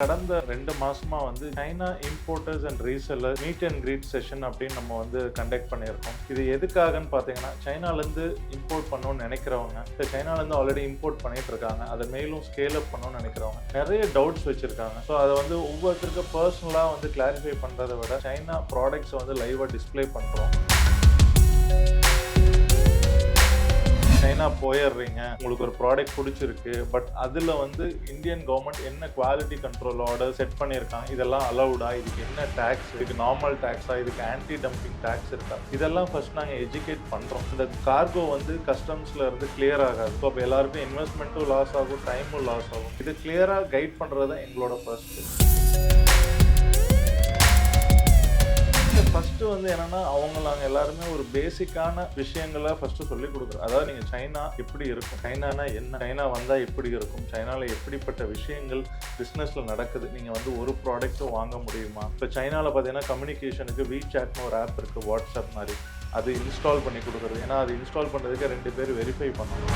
கடந்த 2 மாசமா வந்து China importers and reseller meet and greet session அப்படின்னு நம்ம வந்து கண்டக்ட் பண்ணியிருக்கோம். இது எதுக்காகன்னு பார்த்தீங்கன்னா, சைனாலேருந்து இம்போர்ட் பண்ணணும்னு நினைக்கிறவங்க, சைனாலேருந்து ஆல்ரெடி இம்போர்ட் பண்ணிட்டு இருக்காங்க, அதை மேலும் ஸ்கேல் அப் பண்ணணும்னு நினைக்கிறவங்க நிறைய டவுட்ஸ் வச்சிருக்காங்க. ஸோ அதை வந்து ஒவ்வொருத்தருக்கும் பர்சனலாக வந்து கிளாரிஃபை பண்ணுறதை விட சைனா ப்ராடக்ட்ஸை வந்து லைவாக டிஸ்பிளே பண்ணுறோம். சைனா போயிடுறீங்க, உங்களுக்கு ஒரு ப்ராடக்ட் பிடிச்சிருக்கு, பட் அதில் வந்து இந்தியன் கவர்மெண்ட் என்ன குவாலிட்டி கண்ட்ரோலோட செட் பண்ணியிருக்காங்க, இதெல்லாம் அலவுடா, இதுக்கு என்ன டேக்ஸ், இதுக்கு நார்மல் டேக்ஸா, இதுக்கு ஆன்டி டம்பிங் டேக்ஸ் இருக்கா, இதெல்லாம் ஃபர்ஸ்ட் நாங்கள் எஜுகேட் பண்ணுறோம். இந்த கார்கோ வந்து கஸ்டம்ஸில் இருந்து கிளியர் ஆகாது. ஸோ அப்போ எல்லாருக்கும் இன்வெஸ்ட்மெண்ட்டும் லாஸ் ஆகும், டைமும் லாஸ் ஆகும். இது கிளியராக கைட் பண்ணுறது தான் எங்களோட ஃபர்ஸ்ட் வந்து என்னன்னா, நாங்கள் எல்லாருமே ஒரு பேசிக்கான விஷயங்களை ஃபர்ஸ்ட் சொல்லி கொடுக்குறோம். அதாவது நீங்கள் சைனா எப்படி இருக்கும், சைனானா என்ன, சைனா வந்தால் எப்படி இருக்கும், சைனாவில் எப்படிப்பட்ட விஷயங்கள் பிஸ்னஸில் நடக்குது, நீங்கள் வந்து ஒரு ப்ராடக்ட்டும் வாங்க முடியுமா. இப்போ சைனாவில் பார்த்தீங்கன்னா கம்யூனிகேஷனுக்கு WeChatனு ஒரு ஆப் இருக்குது, வாட்ஸ்அப் மாதிரி, அது இன்ஸ்டால் பண்ணி கொடுக்குறது. ஏன்னா அது இன்ஸ்டால் பண்ணுறதுக்கு 2 பேர் வெரிஃபை பண்ணணும்.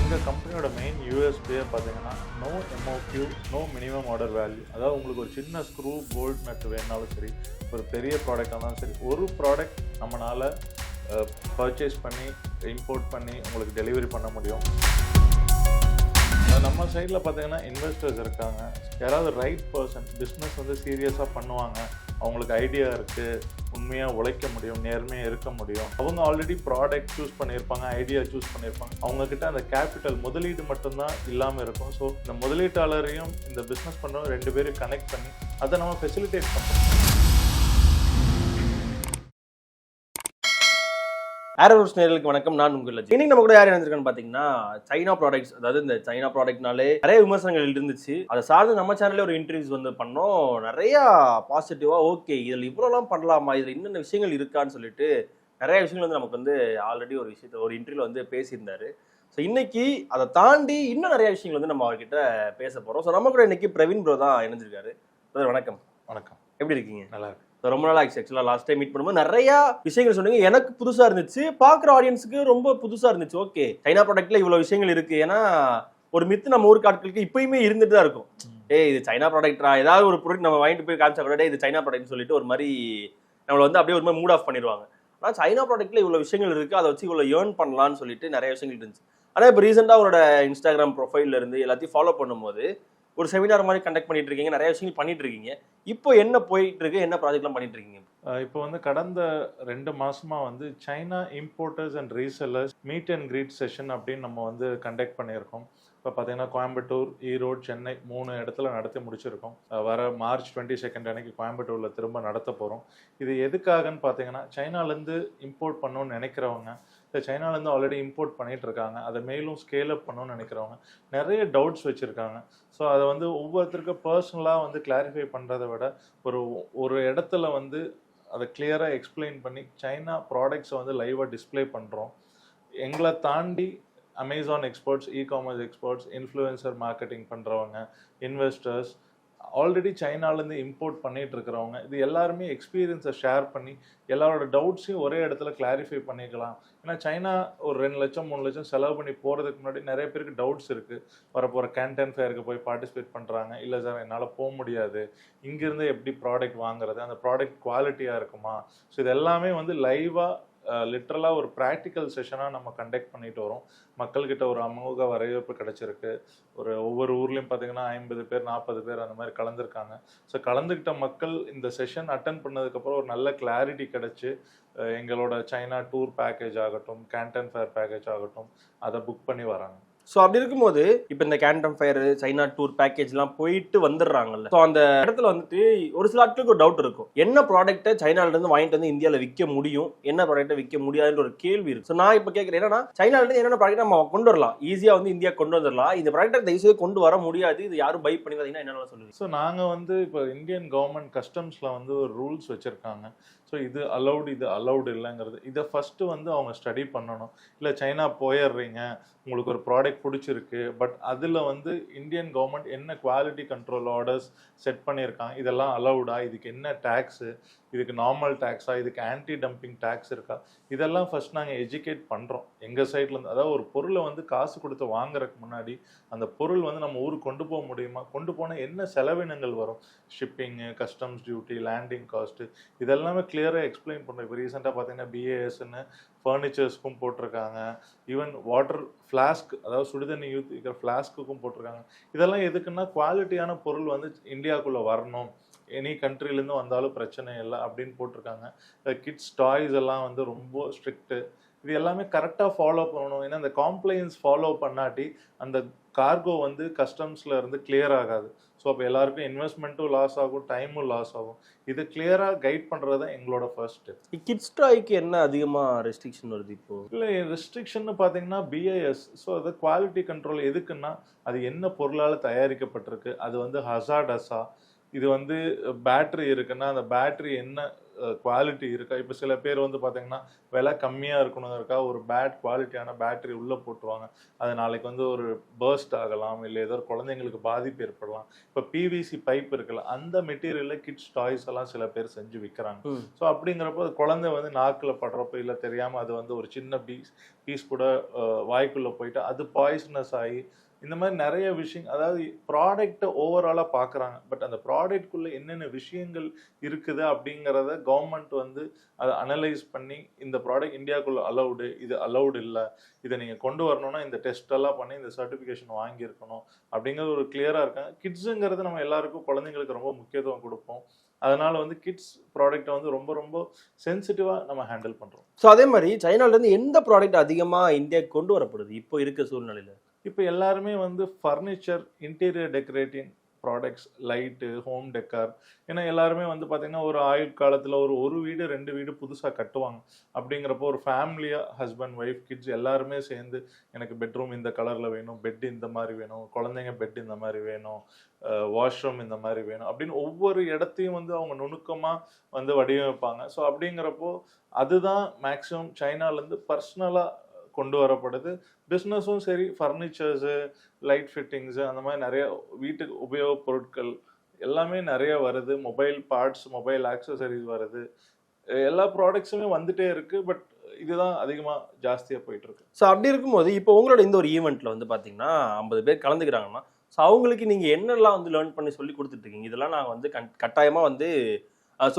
எங்கள் கம்பெனியோட மெயின் யூஎஸ்பியே பார்த்தீங்கன்னா, no MOQ, no minimum order value. அதாவது உங்களுக்கு ஒரு சின்ன ஸ்க்ரூ போல்ட் நட்டு வேணாலும் சரி, ஒரு பெரிய ப்ராடக்டாக இருந்தாலும் சரி, ஒரு ப்ராடக்ட் நம்மளால் பர்ச்சேஸ் பண்ணி இம்போர்ட் பண்ணி உங்களுக்கு டெலிவரி பண்ண முடியும். நம்ம சைடில் பார்த்தீங்கன்னா இன்வெஸ்டர்ஸ் இருக்காங்க. யாராவது ரைட் பர்சன் பிஸ்னஸ் வந்து சீரியஸாக பண்ணுவாங்க, அவங்களுக்கு ஐடியா இருக்குது, உண்மையாக உழைக்க முடியும், நேர்மையாக இருக்க முடியும், அவங்க ஆல்ரெடி ப்ராடக்ட் சூஸ் பண்ணியிருப்பாங்க, ஐடியா சூஸ் பண்ணியிருப்பாங்க, அவங்கக்கிட்ட அந்த கேபிட்டல் முதலீடு மட்டும்தான் இல்லாமல் இருக்கும். ஸோ இந்த முதலீட்டாளரையும் இந்த பிஸ்னஸ் பண்ணுறவங்க 2 பேரும் கனெக்ட் பண்ணி அதை நம்ம ஃபெசிலிட்டேட் பண்ணுறோம். ஆரோஸ் நேயர்களுக்கு வணக்கம். நான் உங்கள் லட்சம். இன்னைக்கு நம்ம கூட யார் இருந்திருக்கான்னு பாத்தீங்கன்னா, சைனா ப்ராடக்ட்ஸ், அதாவது இந்த சைனா ப்ராடக்ட்னாலே நிறைய விமர்சனங்கள் இருந்துச்சு. அதை சார்ந்து நம்ம சேனல்ல ஒரு இன்டர்வியூஸ் வந்து பண்ணோம். நிறைய பாசிட்டிவா, ஓகே இதில் இவ்வளோலாம் பண்ணலாமா, இதில் என்னென்ன விஷயங்கள் இருக்கான்னு சொல்லிட்டு நிறைய விஷயங்கள் வந்து நமக்கு வந்து ஆல்ரெடி ஒரு இன்டர்வியூல வந்து பேசியிருந்தாரு. ஸோ இன்னைக்கு அதை தாண்டி இன்னும் நிறைய விஷயங்கள் வந்து நம்ம அவர்கிட்ட பேச போறோம். ஸோ நம்ம கூட இன்னைக்கு பிரவீன் ப்ரோ தான் இணைஞ்சிருக்காரு. வணக்கம். வணக்கம். எப்படி இருக்கீங்க? நல்லா இருக்கு. ரொம்ப நாள் ஆச்சு. ஆக்சுவலாக லாஸ்ட் டைம் மீட் பண்ணும்போது நிறைய விஷயங்கள் சொன்னீங்க. எனக்கு புதுசா இருந்துச்சு, பாக்குற ஆடியன்ஸுக்கு ரொம்ப புதுசா இருந்துச்சு. ஓகே, சைனா ப்ராடக்ட்ல இவ்வளவு விஷயங்கள் இருக்கு. ஏன்னா ஒரு மித்து நம்ம ஊருக்கு ஆட்களுக்கு இப்பயுமே இருந்துட்டு தான் இருக்கும். இது சைனா ப்ராடக்டா, ஏதாவது ஒரு ப்ராடக்ட் நம்ம வாங்கிட்டு போய் காமிச்சா கூட இது சைனா ப்ராடக்ட்னு சொல்லிட்டு ஒரு மாதிரி நம்மளை வந்து அப்படியே ஒரு மாதிரி மூட் ஆஃப் பண்ணிடுவாங்க. ஆனால் சைனா ப்ராடக்ட்ல இவ்வளவு விஷயங்கள் இருக்கு, அதை வச்சு இவ்வளவு ஏர்ன் பண்ணலாம்னு சொல்லிட்டு நிறைய விஷயங்கள் இருந்துச்சு. ஆனால் இப்போ ரீசெண்டாக அவரோட இன்ஸ்டாகிராம் ப்ரொஃபைல்ல இருந்து எல்லாத்தையும் ஃபாலோ பண்ணும்போது ஒரு செமினார் மாதிரி கண்டக்ட் பண்ணிட்டு இருக்கீங்க, நிறைய விஷயங்கள் பண்ணிட்டு இருக்கீங்க. இப்போ என்ன போயிட்டு இருக்கு, என்ன ப்ராஜெக்ட்லாம் பண்ணிட்டு இருக்கீங்க? இப்போ வந்து கடந்த 2 மாசமா வந்து China importers and resellers meet and greet session அப்படின்னு நம்ம வந்து கண்டக்ட் பண்ணியிருக்கோம். இப்போ பார்த்தீங்கன்னா கோயம்புத்தூர், ஈரோடு, சென்னை 3 இடத்துல நடத்தி முடிச்சிருக்கோம். வர மார்ச் 22 அன்னைக்கு கோயம்புத்தூரில் திரும்ப நடத்த போகிறோம். இது எதுக்காகன்னு பார்த்தீங்கன்னா, சைனாலேருந்து இம்போர்ட் பண்ணணும்னு நினைக்கிறவங்க, சைனாலேருந்து ஆல்ரெடி இம்போர்ட் பண்ணிட்டு இருக்காங்க, அதை மேலும் ஸ்கேல் அப் பண்ணணும்னு நினைக்கிறவங்க நிறைய டவுட்ஸ் வச்சுருக்காங்க. ஸோ அதை வந்து ஒவ்வொருத்தருக்கும் பர்சனலாக வந்து கிளாரிஃபை பண்ணுறதை விட ஒரு இடத்துல வந்து அதை கிளியராக எக்ஸ்பிளைன் பண்ணி சைனா ப்ராடக்ட்ஸை வந்து லைவாக டிஸ்பிளே பண்ணுறோம். எங்களை தாண்டி Amazon experts, e-commerce experts, influencer marketing பண்ணுறவங்க, இன்வெஸ்டர்ஸ், ஆல்ரெடி சைனாலேருந்து இம்போர்ட் பண்ணிட்டு இருக்கிறவங்க, இது எல்லாருமே எக்ஸ்பீரியன்ஸை ஷேர் பண்ணி எல்லாரோட டவுட்ஸையும் ஒரே இடத்துல கிளாரிஃபை பண்ணிக்கலாம். ஏன்னா சைனா ஒரு 2 லட்சம் 3 லட்சம் செலவு பண்ணி போகிறதுக்கு முன்னாடி நிறைய பேருக்கு டவுட்ஸ் இருக்குது. வரப்போகிற கேன்டன் ஃபேருக்கு போய் பார்ட்டிசிபேட் பண்ணுறாங்க, இல்லை சார் என்னால் போக முடியாது, இங்கேருந்து எப்படி ப்ராடக்ட் வாங்குறது, அந்த ப்ராடக்ட் குவாலிட்டியாக இருக்குமா. ஸோ இது எல்லாமே வந்து லைவாக லிட்ரலாக ஒரு ப்ராக்டிக்கல் செஷனாக நம்ம கண்டக்ட் பண்ணிட்டு வரோம். மக்கள்கிட்ட ஒரு அமோக வரவேற்பு கிடைச்சிருக்கு. ஒவ்வொரு ஊர்லேயும் பார்த்தீங்கன்னா 50 பேர் 40 பேர் அந்த மாதிரி கலந்துருக்காங்க. ஸோ கலந்துக்கிட்ட மக்கள் இந்த செஷன் அட்டன் பண்ணதுக்கப்புறம் ஒரு நல்ல கிளாரிட்டி கிடைச்சி எங்களோட சைனா டூர் பேக்கேஜ் ஆகட்டும், கேன்டன் ஃபேர் பேக்கேஜ் ஆகட்டும், அதை புக் பண்ணி வராங்க. ஸோ அப்படி இருக்கும்போது இப்போ இந்த கேண்டம் ஃபயர், சைனா டூர் பேக்கேஜ்லாம் போயிட்டு வந்துடுறாங்கல்ல. ஸோ அந்த இடத்துல வந்துட்டு ஒரு சில ஆட்களுக்கு ஒரு டவுட் இருக்கும், என்ன ப்ராடக்ட்டை சைனாலேருந்து வாங்கிட்டு வந்து இந்தியாவில் விற்க முடியும், என்ன ப்ராடக்ட்டை விற்க முடியாதுன்ற ஒரு கேள்வி இருக்கு. ஸோ நான் இப்போ கேட்குறேன், என்னன்னா சைனாலேருந்து என்னென்ன ப்ராடக்ட் நம்ம கொண்டு வரலாம், ஈஸியாக வந்து இந்தியா கொண்டு வந்துடலாம், இந்த ப்ராடக்ட்டை தயவுசெய்து கொண்டு வர முடியாது, இது யாரும் பை பண்ணி பார்த்தீங்கன்னா என்னென்ன சொல்லுங்க. ஸோ நாங்கள் வந்து இப்போ இந்தியன் கவர்மெண்ட் கஸ்டம்ஸில் வந்து ஒரு ரூல்ஸ் வச்சுருக்காங்க. ஸோ இது அலௌடு, இது அலௌடு இல்லைங்கிறது இதை ஃபஸ்ட்டு வந்து அவங்க ஸ்டடி பண்ணணும். இல்லை சைனா போயிடுறீங்க, உங்களுக்கு ஒரு ப்ராடக்ட் பிடிச்சிருக்கு, பட் அதில் வந்து இந்தியன் கவர்மெண்ட் என்ன குவாலிட்டி கண்ட்ரோல் ஆர்டர்ஸ் செட் பண்ணியிருக்காங்க, இதெல்லாம் அலௌடா, இதுக்கு என்ன டேக்ஸு, இதுக்கு நார்மல் டேக்ஸா, இதுக்கு ஆன்டி டம்பிங் டேக்ஸ் இருக்கா, இதெல்லாம் ஃபர்ஸ்ட் நாங்கள் எஜுகேட் பண்ணுறோம் எங்கள் சைட்லேருந்து. அதாவது ஒரு பொருளை வந்து காசு கொடுத்து வாங்குறதுக்கு முன்னாடி அந்த பொருள் வந்து நம்ம ஊருக்கு கொண்டு போக முடியுமா, கொண்டு போனால் என்ன செலவினங்கள் வரும், shipping, customs duty, landing cost, இதெல்லாமே கிளியராக எக்ஸ்பிளைன் பண்ணுறோம். இப்போ ரீசெண்டாக பார்த்தீங்கன்னா பிஏஎஸ்ன்னு ஃபர்னிச்சர்ஸ்க்கும் போட்டிருக்காங்க, ஈவன் வாட்டர் ஃப்ளாஸ்க், அதாவது சுடுதண்ணி ஊற்றிக்கிற ஃப்ளாஸ்க்குக்கும் போட்டிருக்காங்க. இதெல்லாம் எதுக்குன்னா குவாலிட்டியான பொருள் வந்து இந்தியாவுக்குள்ளே வரணும், எனி கண்ட்ரிலேருந்து வந்தாலும் பிரச்சனை இல்லை அப்படின்னு போட்டிருக்காங்க. கிட்ஸ் டாய்ஸ் எல்லாம் வந்து ரொம்ப ஸ்ட்ரிக்ட்டு. இது எல்லாமே கரெக்டாக ஃபாலோ பண்ணணும். ஏன்னா இந்த காம்ப்ளைன்ஸ் ஃபாலோ பண்ணாட்டி அந்த கார்கோ வந்து கஸ்டம்ஸில் இருந்து கிளியர் ஆகாது. ஸோ அப்போ எல்லாருக்கும் இன்வெஸ்ட்மெண்ட்டும் லாஸ் ஆகும், டைமும் லாஸ் ஆகும். இது கிளியராக கைட் பண்ணுறது தான் எங்களோட ஃபர்ஸ்ட் ஸ்டெப். கிட்ஸ் டாய்க்கு என்ன அதிகமாக ரெஸ்ட்ரிக்ஷன் வருது இப்போ? இல்லை, ரெஸ்ட்ரிக்ஷன் பார்த்தீங்கன்னா பிஐஎஸ். ஸோ அது குவாலிட்டி கண்ட்ரோல் எதுக்குன்னா அது என்ன பொருளால் தயாரிக்கப்பட்டிருக்கு, அது வந்து ஹசார்டஸா, இது வந்து பேட்ரி இருக்குன்னா அந்த பேட்ரி என்ன குவாலிட்டி இருக்கா. இப்போ சில பேர் வந்து பார்த்தீங்கன்னா விலை கம்மியாக இருக்கணுங்கிறக்கா ஒரு குவாலிட்டியான பேட்டரி உள்ளே போட்டுருவாங்க. அது நாளைக்கு வந்து ஒரு பர்ஸ்ட் ஆகலாம், இல்லை ஏதோ ஒரு குழந்தைங்களுக்கு பாதிப்பு ஏற்படலாம். இப்போ பிவிசி பைப் இருக்குல்ல, அந்த மெட்டீரியலில் கிட்ஸ் டாய்ஸ் எல்லாம் சில பேர் செஞ்சு விற்கிறாங்க. ஸோ அப்படிங்கிறப்போ குழந்தை வந்து நாக்கில் படுறப்போ இல்லை தெரியாமல் அது வந்து ஒரு சின்ன பீஸ் கூட வாய்க்குள்ளே போயிட்டு அது பாய்சனஸ் ஆகி இந்த மாதிரி நிறைய விஷயம், அதாவது ப்ராடக்டை ஓவராலாக பார்க்குறாங்க. பட் அந்த ப்ராடக்ட்குள்ளே என்னென்ன விஷயங்கள் இருக்குது அப்படிங்கிறத கவர்மெண்ட் வந்து அதை அனலைஸ் பண்ணி இந்த ப்ராடக்ட் இந்தியாவுக்குள்ளே அலௌடு, இது அலௌடு இல்லை, இதை நீங்கள் கொண்டு வரணும்னா இந்த டெஸ்ட்டெல்லாம் பண்ணி இந்த சர்டிஃபிகேஷன் வாங்கியிருக்கணும் அப்படிங்கிறது ஒரு கிளியராக இருக்காங்க. கிட்ஸுங்கிறது நம்ம எல்லாருக்கும் குழந்தைங்களுக்கு ரொம்ப முக்கியத்துவம் கொடுப்போம். அதனால வந்து கிட்ஸ் ப்ராடக்ட்டை வந்து ரொம்ப ரொம்ப சென்சிட்டிவாக நம்ம ஹேண்டில் பண்ணுறோம். ஸோ அதே மாதிரி சைனாலேருந்து எந்த ப்ராடக்ட் அதிகமாக இந்தியாவுக்கு கொண்டு வரப்படுது இப்போ இருக்க சூழ்நிலையில்? இப்போ எல்லாருமே வந்து furniture, interior decorating products, light, home decor. ஏன்னா எல்லாருமே வந்து பார்த்திங்கன்னா ஒரு ஆயுள் காலத்தில் ஒரு வீடு 2 வீடு புதுசாக கட்டுவாங்க. அப்படிங்கிறப்போ ஒரு ஃபேமிலியாக ஹஸ்பண்ட், ஒய்ஃப், கிட்ஸ் எல்லாருமே சேர்ந்து எனக்கு பெட்ரூம் இந்த கலரில் வேணும், பெட் இந்த மாதிரி வேணும், குழந்தைங்க பெட் இந்த மாதிரி வேணும், வாஷ்ரூம் இந்த மாதிரி வேணும் அப்படின்னு ஒவ்வொரு இடத்தையும் வந்து அவங்க நுணுக்கமாக வந்து வடிவமைப்பாங்க. ஸோ அப்படிங்கிறப்போ அதுதான் மேக்ஸிமம் சைனாலேருந்து பர்சனலாக கொண்டு வரப்படுது. பிஸ்னஸும் சரி, ஃபர்னிச்சர்ஸு, லைட் ஃபிட்டிங்ஸு, அந்த மாதிரி நிறைய வீட்டுக்கு உபயோகப் பொருட்கள் எல்லாமே நிறைய வருது. மொபைல் பார்ட்ஸ், மொபைல் ஆக்சசரிஸ் வருது. எல்லா ப்ராடக்ட்ஸுமே வந்துட்டே இருக்கு. பட் இதுதான் அதிகமாக ஜாஸ்தியாக போயிட்டு இருக்கு. ஸோ அப்படி இருக்கும்போது இப்போ உங்களோட இந்த ஒரு ஈவெண்ட்டில் வந்து பார்த்தீங்கன்னா 50 பேர் கலந்துக்கிறாங்கன்னா, ஸோ அவங்களுக்கு நீங்கள் என்னெல்லாம் வந்து லேர்ன் பண்ணி சொல்லி கொடுத்துட்ருக்கீங்க? இதெல்லாம் நாங்கள் வந்து கட்டாயமாக வந்து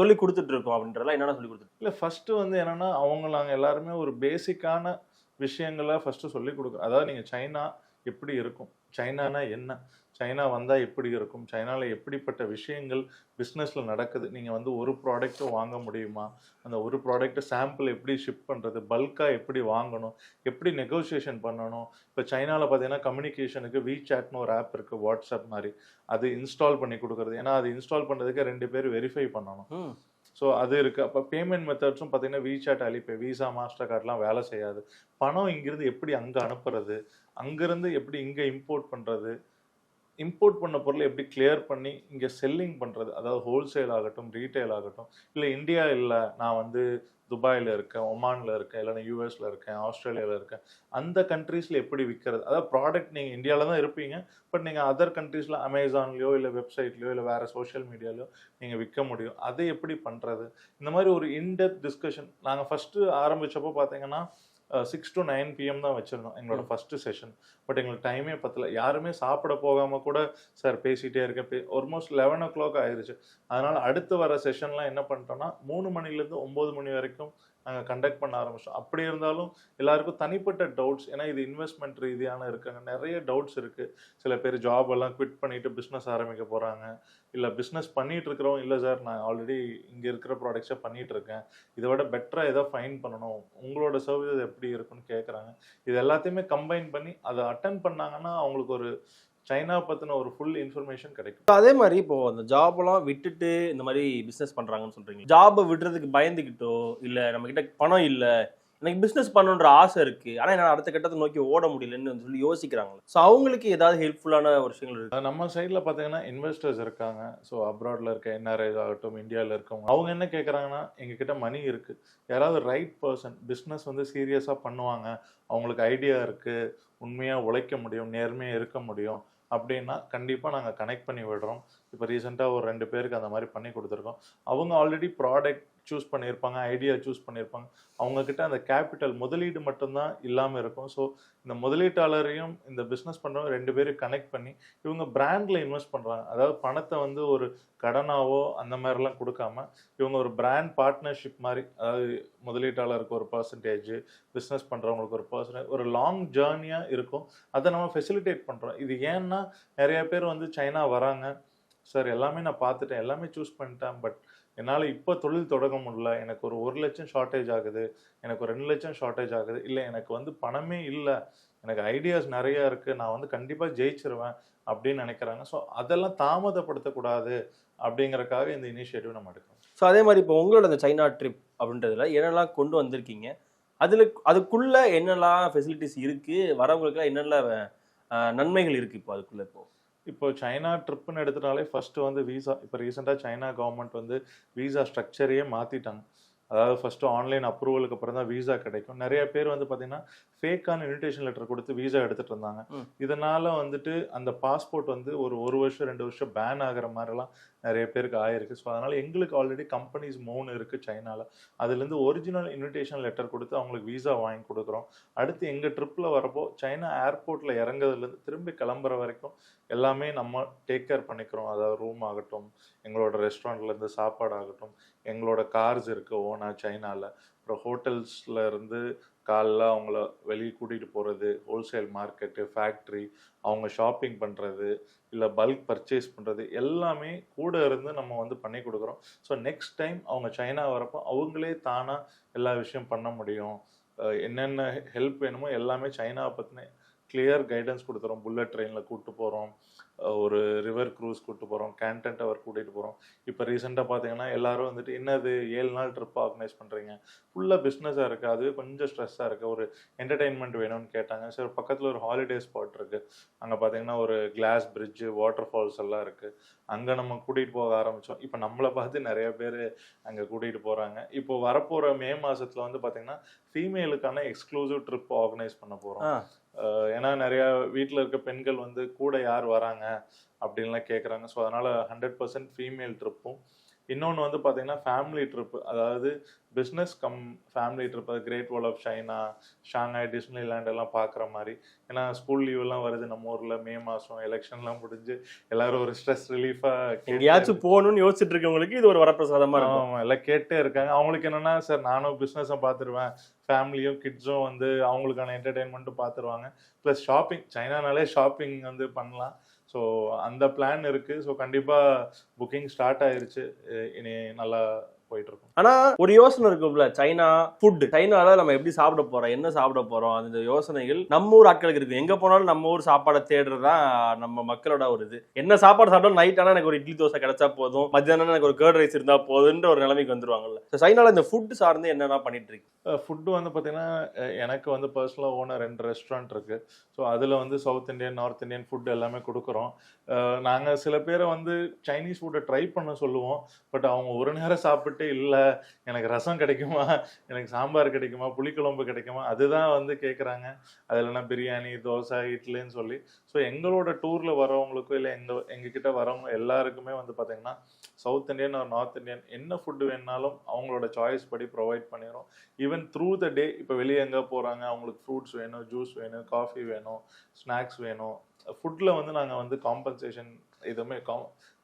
சொல்லி கொடுத்துட்ருக்கோம் அப்படின்றதெல்லாம் என்னென்ன சொல்லி கொடுத்துருக்கோம்? இல்லை, ஃபஸ்ட்டு வந்து என்னென்னா நாங்கள் எல்லாருமே ஒரு பேசிக்கான விஷயங்களை ஃபஸ்ட்டு சொல்லி கொடுக்குறோம். அதாவது நீங்கள் சைனா எப்படி இருக்கும், சைனானா என்ன, சைனா வந்தால் எப்படி இருக்கும், சைனாவில் எப்படிப்பட்ட விஷயங்கள் பிஸ்னஸில் நடக்குது, நீங்கள் வந்து ஒரு ப்ராடக்ட்டும் வாங்க முடியுமா, அந்த ஒரு ப்ராடக்ட்டை சாம்பிள் எப்படி ஷிப் பண்ணுறது, பல்காக எப்படி வாங்கணும், எப்படி நெகோசியேஷன் பண்ணணும். இப்போ சைனாவில் பார்த்தீங்கன்னா கம்யூனிகேஷனுக்கு WeChatனு ஒரு ஆப் இருக்குது, வாட்ஸ்அப் மாதிரி. அது இன்ஸ்டால் பண்ணி கொடுக்குறது. ஏன்னா அது இன்ஸ்டால் பண்ணுறதுக்கு 2 பேர் வெரிஃபை பண்ணணும். ஸோ அது இருக்குது. அப்போ பேமெண்ட் மெத்தட்ஸும் பார்த்தீங்கன்னா WeChat, அலிபே, விசா, மாஸ்டர் கார்டெலாம் வேலை செய்யாது. பணம் இங்கேருந்து எப்படி அங்கே அனுப்புறது, அங்கேருந்து எப்படி இங்கே இம்போர்ட் பண்ணுறது, இம்போர்ட் பண்ண பொருளை எப்படி கிளியர் பண்ணி இங்கே செல்லிங் பண்ணுறது, அதாவது ஹோல்சேல் ஆகட்டும், ரீட்டைல் ஆகட்டும். இல்லை இந்தியா இல்லை, நான் வந்து துபாயில் இருக்கேன், ஒமானில் இருக்கேன், இல்லைன்னா யூஎஸில் இருக்கேன், ஆஸ்திரேலியாவில் இருக்கேன், அந்த கண்ட்ரீஸில் எப்படி விற்கிறது. அதாவது ப்ராடக்ட் நீங்கள் இந்தியாவில் தான் இருப்பீங்க, பட் நீங்கள் அதர் கண்ட்ரீஸில் அமேசான்லையோ இல்லை வெப்சைட்லையோ இல்லை வேறு சோஷியல் மீடியாலையோ நீங்கள் விற்க முடியும். அதை எப்படி பண்ணுறது, இந்த மாதிரி ஒரு இன்டெப்த் டிஸ்கஷன். நாங்கள் ஃபஸ்ட்டு ஆரம்பித்தப்போ பார்த்தீங்கன்னா 6 to 9 PM தான் வச்சுருந்தோம் எங்களோட ஃபஸ்ட்டு செஷன். பட் எங்களுக்கு டைமே பத்தல. யாருமே சாப்பிட போகாமல் கூட சார் பேசிகிட்டே இருக்கேன், ஆல்மோஸ்ட் 11 o'clock ஆயிடுச்சு. அதனால் அடுத்து வர செஷன்லாம் என்ன பண்ணிட்டோன்னா 3 மணிலேருந்து 9 மணி வரைக்கும் நாங்கள் கண்டக்ட் பண்ண ஆரம்பிச்சோம். அப்படி இருந்தாலும் எல்லாருக்கும் தனிப்பட்ட டவுட்ஸ், ஏன்னா இது இன்வெஸ்ட்மெண்ட் ரீதியான இருக்காங்க, நிறைய டவுட்ஸ் இருக்குது. சில பேர் ஜாப் எல்லாம் குவிட் பண்ணிவிட்டு பிஸ்னஸ் ஆரம்பிக்க போகிறாங்க, இல்லை பிஸ்னஸ் பண்ணிகிட்டு இருக்கிறோம், இல்லை சார் நான் ஆல்ரெடி இங்கே இருக்கிற ப்ராடக்ட்ஸை பண்ணிகிட்ருக்கேன், இதை விட பெட்டராக எதாவது ஃபைன் பண்ணணும், உங்களோட சர்வீஸ் எப்படி இருக்குன்னு கேட்குறாங்க. இது எல்லாத்தையுமே கம்பைன் பண்ணி அதை அட்டன் பண்ணாங்கன்னா அவங்களுக்கு ஒரு சைனா பற்றின ஒரு ஃபுல் இன்ஃபர்மேஷன் கிடைக்கும். அதே மாதிரி இப்போ அந்த ஜாப்லாம் விட்டுட்டு இந்த மாதிரி பிஸ்னஸ் பண்ணுறாங்கன்னு சொல்கிறீங்க. ஜாபை விடுறதுக்கு பயந்துக்கிட்டோ இல்லை நம்மக்கிட்ட பணம் இல்லை, எனக்கு பிஸ்னஸ் பண்ணணுன்ற ஆசை இருக்குது, ஆனால் என்னால் அடுத்த கட்டத்தை நோக்கி ஓட முடியலன்னு சொல்லி யோசிக்கிறாங்க. ஸோ அவங்களுக்கு ஏதாவது ஹெல்ப்ஃபுல்லான ஒரு விஷயங்கள் இருக்குது? நம்ம சைடில் பார்த்தீங்கன்னா இன்வெஸ்டர்ஸ் இருக்காங்க. ஸோ அப்ராடில் இருக்க என்ஆர்ஐஸ் ஆகட்டும், இந்தியாவில் இருக்கவங்க, அவங்க என்ன கேட்குறாங்கன்னா எங்ககிட்ட மணி இருக்குது, யாராவது ரைட் பர்சன் பிஸ்னஸ் வந்து சீரியஸாக பண்ணுவாங்க, அவங்களுக்கு ஐடியா இருக்குது, உண்மையாக உழைக்க முடியும், நேர்மையாக இருக்க முடியும் அப்படின்னா கண்டிப்பாக நாங்கள் கனெக்ட் பண்ணி விடுறோம். இப்போ ரீசெண்டாக ஒரு 2 பேருக்கு அந்த மாதிரி பண்ணி கொடுத்துருக்கோம். அவங்க ஆல்ரெடி ப்ராடக்ட் சூஸ் பண்ணியிருப்பாங்க, ஐடியா சூஸ் பண்ணியிருப்பாங்க. அவங்கக்கிட்ட அந்த கேபிட்டல் முதலீடு மட்டும்தான் இல்லாமல் இருக்கும். ஸோ இந்த முதலீட்டாளரையும் இந்த பிஸ்னஸ் பண்ணுறவங்க 2 பேரும் கனெக்ட் பண்ணி இவங்க பிராண்டில் இன்வெஸ்ட் பண்ணுறாங்க. அதாவது பணத்தை வந்து ஒரு கடனாவோ அந்த மாதிரிலாம் கொடுக்காம இவங்க ஒரு பிராண்ட் பார்ட்னர்ஷிப் மாதிரி, அதாவது முதலீட்டாளருக்கு ஒரு பர்சன்டேஜ், பிஸ்னஸ் பண்ணுறவங்களுக்கு ஒரு பர்சன்டேஜ், ஒரு லாங் ஜேர்னியாக இருக்கும். அதை நம்ம ஃபெசிலிட்டேட் பண்ணுறோம். இது ஏன்னா நிறைய பேர் வந்து சைனா வராங்க, சார் எல்லாமே நான் பார்த்துட்டேன், எல்லாமே சூஸ் பண்ணிட்டேன், பட் என்னால் இப்போ தொழில் தொடங்க முடியல, எனக்கு ஒரு 1 லட்சம் ஷார்ட்டேஜ் ஆகுது, எனக்கு ஒரு 2 லட்சம் ஷார்ட்டேஜ் ஆகுது, இல்லை எனக்கு வந்து பணமே இல்லை, எனக்கு ஐடியாஸ் நிறையா இருக்குது, நான் வந்து கண்டிப்பாக ஜெயிச்சிருவேன் அப்படின்னு நினைக்கிறாங்க. ஸோ அதெல்லாம் தாமதப்படுத்தக்கூடாது அப்படிங்கிறக்காக இந்த இனிஷியேட்டிவ் நம்ம எடுக்கிறோம். ஸோ அதே மாதிரி இப்போ உங்களோட அந்த சைனா ட்ரிப் அப்படின்றதுல என்னெல்லாம் கொண்டு வந்திருக்கீங்க, அதுக்குள்ள என்னெல்லாம் ஃபெசிலிட்டிஸ் இருக்கு, வரவங்களுக்குலாம் என்னெல்லாம் நன்மைகள் இருக்கு இப்போ அதுக்குள்ள? இப்போ சைனா ட்ரிப்புன்னு எடுத்துட்டாலே ஃபர்ஸ்ட் வந்து வீசா. இப்போ ரீசெண்டாக சைனா கவர்மெண்ட் வந்து வீசா ஸ்ட்ரக்சரையே மாற்றிட்டாங்க. அதாவது ஃபஸ்ட்டு ஆன்லைன் அப்ரூவலுக்கு அப்புறம் தான் வீசா கிடைக்கும். நிறைய பேர் வந்து பார்த்தீங்கன்னா ஃபேக்கான இன்விடேஷன் லெட்டர் கொடுத்து வீசா எடுத்துகிட்டு இருந்தாங்க. இதனால் வந்துட்டு அந்த பாஸ்போர்ட் வந்து ஒரு வருஷம் 2 வருஷம் பேன் ஆகிற மாதிரிலாம் நிறைய பேருக்கு ஆயிருக்கு. ஸோ அதனால் எங்களுக்கு ஆல்ரெடி கம்பெனிஸ் 3 இருக்குது சைனாவில். அதுலேருந்து ஒரிஜினல் இன்விடேஷன் லெட்டர் கொடுத்து அவங்களுக்கு வீசா வாங்கி கொடுக்குறோம். அடுத்து எங்கள் ட்ரிப்பில் வரப்போ சைனா ஏர்போர்ட்டில் இறங்குறதுலேருந்து திரும்பி கிளம்புற வரைக்கும் எல்லாமே நம்ம டேக் கேர் பண்ணிக்கிறோம். அதாவது ரூம் ஆகட்டும், எங்களோட ரெஸ்டாரண்ட்லேருந்து சாப்பாடு ஆகட்டும், எங்களோட கார்ஸ் இருக்குது ஓனா சைனாவில். அப்புறம் ஹோட்டல்ஸில் இருந்து காலைல அவங்கள வெளியே கூட்டிகிட்டு போகிறது, ஹோல்சேல் மார்க்கெட்டு, ஃபேக்ட்ரி, அவங்க ஷாப்பிங் பண்ணுறது, இல்லை பல்க் பர்ச்சேஸ் பண்ணுறது, எல்லாமே கூட இருந்து நம்ம வந்து பண்ணி கொடுக்குறோம். ஸோ நெக்ஸ்ட் டைம் அவங்க சைனா வரப்போ அவங்களே தானாக எல்லா விஷயம் பண்ண முடியும். என்னென்ன ஹெல்ப் வேணுமோ எல்லாமே சைனாவை பற்றின கிளியர் கைடன்ஸ் கொடுத்துறோம். புல்லட் ட்ரெயினில் கூப்பிட்டு போகிறோம், ஒரு ரிவர் க்ரூஸ் கூப்பிட்டு போகிறோம், கேன்டன் டவர் கூட்டிகிட்டு போகிறோம். இப்போ ரீசெண்டாக பார்த்தீங்கன்னா எல்லாரும் வந்துட்டு என்னது 7 நாள் ட்ரிப் ஆர்கனைஸ் பண்ணுறீங்க, ஃபுல்லாக பிஸ்னஸாக இருக்குது, அதுவே கொஞ்சம் ஸ்ட்ரெஸ்ஸாக இருக்குது, ஒரு என்டர்டெயின்மெண்ட் வேணும்னு கேட்டாங்க. சரி பக்கத்தில் ஒரு ஹாலிடே ஸ்பாட் இருக்குது, அங்கே பார்த்தீங்கன்னா ஒரு கிளாஸ் பிரிட்ஜு, வாட்டர் ஃபால்ஸ் எல்லாம் இருக்குது, அங்கே நம்ம கூட்டிகிட்டு போக ஆரம்பித்தோம். இப்போ நம்மளை பார்த்து நிறைய பேர் அங்கே கூட்டிகிட்டு போகிறாங்க. இப்போ வரப்போகிற மே மாதத்தில் வந்து பார்த்தீங்கன்னா ஃபீமேலுக்கான எக்ஸ்க்ளூசிவ் ட்ரிப் ஆர்கனைஸ் பண்ண போகிறோம். ஏன்னா நிறையா வீட்டில் இருக்க பெண்கள் வந்து கூட யார் வராங்க அப்படின்லாம் கேட்குறாங்க. ஸோ அதனால் 100% ஃபீமேல் ட்ரிப்பும், இன்னொன்று வந்து பார்த்தீங்கன்னா ஃபேமிலி ட்ரிப்பு, அதாவது பிஸ்னஸ் கம் ஃபேமிலி ட்ரிப், அது great wall of China, Shanghai, Disneyland எல்லாம் பார்க்குற மாதிரி. ஏன்னா ஸ்கூல் லீவெல்லாம் வருது நம்ம ஊரில், மே மாதம் எலெக்ஷன்லாம் முடிஞ்சு எல்லாரும் ஒரு ஸ்ட்ரெஸ் ரிலீஃபாக எங்கேயாச்சும் போகணும்னு யோசிச்சுட்டு இருக்கவங்களுக்கு இது ஒரு வரப்பிரசாதமாக இருக்கும். எல்லாம் கேட்டே இருக்காங்க. அவங்களுக்கு என்னென்னா, சார் நானும் பிஸ்னஸை பார்த்துருவேன், ஃபேமிலியும் கிட்ஸும் வந்து அவங்களுக்கான என்டர்டெயின்மெண்ட்டும் பார்த்துருவாங்க, ப்ளஸ் ஷாப்பிங், சைனானாலே ஷாப்பிங் வந்து பண்ணலாம். ஸோ அந்த பிளான் இருக்குது. ஸோ கண்டிப்பாக புக்கிங் ஸ்டார்ட் ஆயிருச்சு, இனி நல்லா போயிட்டு இருக்கும். ஆனா ஒரு யோசனை இருக்கும்ல, சைனா ஃபுட், சைனால நம்ம எப்படி சாப்பிட போறோம், என்ன சாப்பிட போறோம், அந்த யோசனைகள் நம்ம ஊர் ஆட்களுக்கு இருக்கு. எங்க போனாலும் நம்ம ஊர் சாப்பாடை தேடுறதா நம்ம மக்களோட ஒரு இது. என்ன சாப்பாடு சாப்பிட்டாலும் நைட் ஆனா எனக்கு ஒரு இட்லி தோசை கிடைச்சா போதும், மத்தியானம் எனக்கு ஒரு கர்ட் ரைஸ் இருந்தா போதுன்ற ஒரு நிலைமைக்கு வந்துருவாங்கல்ல. சைனால இந்த ஃபுட் சார்ந்து என்னென்ன பண்ணிட்டு இருக்கு? ஃபுட்டு வந்து பார்த்தீங்கன்னா எனக்கு வந்து பர்சனலாக ஓனர் 2 ரெஸ்டாரண்ட் இருக்குது. ஸோ அதில் வந்து south Indian, north Indian food எல்லாமே கொடுக்குறோம். நாங்கள் சில பேரை வந்து சைனீஸ் ஃபுட்டை ட்ரை பண்ண சொல்லுவோம். பட் அவங்க ஒரு நேரம் சாப்பிட்டு இல்லை எனக்கு ரசம் கிடைக்குமா, எனக்கு சாம்பார் கிடைக்குமா, புளிக்குழம்பு கிடைக்குமா, அதுதான் வந்து கேட்குறாங்க. அது இல்லைன்னா பிரியாணி, தோசை, இட்லின்னு சொல்லி. ஸோ எங்களோட டூரில் வரவங்களுக்கும் இல்லை எங்ககிட்ட வரவங்க எல்லாருக்குமே வந்து பார்த்தீங்கன்னா சவுத் இந்தியன் ஒரு நார்த் இந்தியன் என்ன ஃபுட்டு வேணுனாலும் அவங்களோட சாய்ஸ் படி ப்ரொவைட் பண்ணிடுறோம். ஈவன் த்ரூ த டே, இப்போ வெளியே எங்கே போகிறாங்க, அவங்களுக்கு ஃப்ரூட்ஸ் வேணும், ஜூஸ் வேணும், காஃபி வேணும், ஸ்நாக்ஸ் வேணும், ஃபுட்டில் வந்து நாங்கள் வந்து காம்பன்சேஷன் எதுவுமே